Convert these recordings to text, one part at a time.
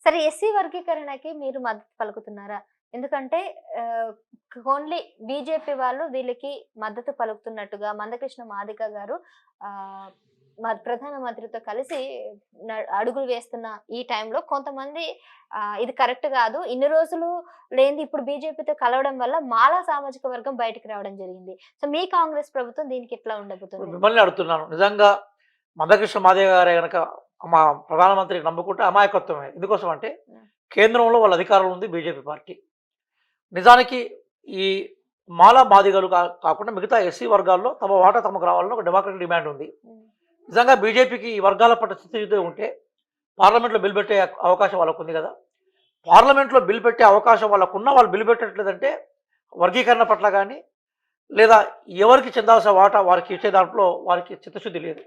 సరే ఎస్సీ వర్గీకరణకి మీరు మద్దతు పలుకుతున్నారా? ఎందుకంటే ఆహ్, ఓన్లీ బీజేపీ వాళ్ళు వీళ్ళకి మద్దతు పలుకుతున్నట్టుగా మందకృష్ణ మాదిగ గారు ఆహ్, ప్రధానమంత్రితో కలిసి అడుగులు వేస్తున్న ఈ టైంలో కొంతమంది ఇది కరెక్ట్ గాదు. ఇన్ని రోజులు లేనిది ఇప్పుడు బీజేపీతో కలవడం వల్ల మాలా సామాజిక వర్గం బయటికి రావడం జరిగింది. సో, మీ కాంగ్రెస్ ప్రభుత్వం దీనికి ఎట్లా ఇప్పుడు ఉండబోతుంది? మిమ్మల్ని అడుగుతున్నాను. నిజంగా మందకృష్ణ మాదిగ గారే గనక మా ప్రధానమంత్రికి నమ్ముకుంటే అమాయకత్వమే. ఎందుకోసం అంటే హ్మ్. కేంద్రంలో వాళ్ళ అధికారంలో ఉంది బీజేపీ పార్టీ. నిజానికి ఈ మాల మాదిగలు కాకుండా మిగతా ఎస్సీ వర్గాల్లో తమ వాటా తమకు రావాలని ఒక డెమోక్రటిక్ డిమాండ్ ఉంది. హ్మ్. నిజంగా బీజేపీకి ఈ వర్గాల పట్ల చిత్తశుద్ధి ఉంటే పార్లమెంట్లో బిల్ పెట్టే అవకాశం వాళ్ళకుంది కదా! పార్లమెంట్లో బిల్ పెట్టే అవకాశం వాళ్ళకున్నా వాళ్ళు బిల్ పెట్టట్లేదంటే వర్గీకరణ పట్ల గానీ, లేదా ఎవరికి చెందాల్సిన వాటా వారికి ఇచ్చే దాంట్లో వారికి చిత్తశుద్ధి లేదు.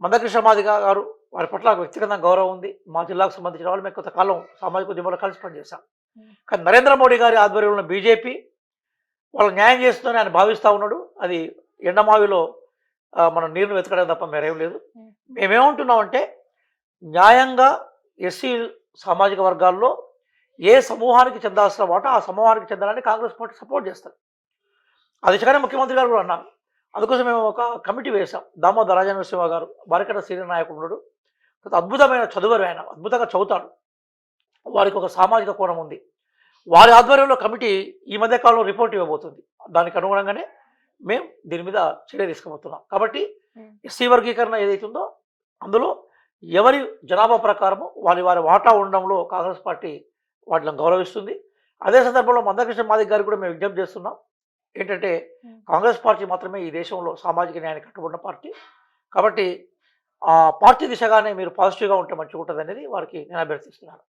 మందకృష్ణ మాదిగ గారు వారి పట్ల వ్యక్తిగతంగా గౌరవం ఉంది. మా జిల్లాకు సంబంధించిన వాళ్ళు మేము కొంతకాలం సామాజిక ఉద్యమంలో కలిసి పనిచేశాం. హ్మ్. కానీ నరేంద్ర మోడీ గారి ఆధ్వర్యంలో బీజేపీ వాళ్ళకి న్యాయం చేస్తుందని ఆయన భావిస్తూ ఉన్నాడు. అది ఎండమావిలో మనం నీరుని వెతకడం తప్ప మరేం లేదు. హ్మ్. మేమేమంటున్నామంటే న్యాయంగా ఎస్సీ సామాజిక వర్గాల్లో ఏ సమూహానికి చెందాల్సిన వాటా ఆ సమూహానికి చెందాలని కాంగ్రెస్ పార్టీ సపోర్ట్ చేస్తారు. ఆ దిశగానే ముఖ్యమంత్రి గారు కూడా అన్నారు. అందుకోసం మేము ఒక కమిటీ వేశాం. దామోదర రాజనరసింహ గారు బారికట సీనియర్ నాయకుడు ఉన్నాడు. అద్భుతమైన చదువరు ఆయన, అద్భుతంగా చదువుతాడు. వారికి ఒక సామాజిక కోణం ఉంది. వారి ఆధ్వర్యంలో కమిటీ ఈ మధ్య కాలంలో రిపోర్ట్ ఇవ్వబోతుంది. దానికి అనుగుణంగానే మేము దీని మీద చర్య తీసుకోబోతున్నాం. కాబట్టి ఎస్సీ వర్గీకరణ ఏదైతే ఉందో అందులో ఎవరి జనాభా ప్రకారము వారి వారి వాటా ఉండడంలో కాంగ్రెస్ పార్టీ వాటిని గౌరవిస్తుంది. అదే సందర్భంలో మందకృష్ణ మాదిగ గారికి కూడా మేము విజ్ఞప్తి చేస్తున్నాం. ఏంటంటే కాంగ్రెస్ పార్టీ మాత్రమే ఈ దేశంలో సామాజిక న్యాయానికి కట్టుబడిన పార్టీ. కాబట్టి ఆ పార్టీ దిశగానే మీరు పాజిటివ్గా ఉంటే మంచిగా ఉంటుంది అనేది వారికి నేను అభ్యర్థిస్తున్నాను.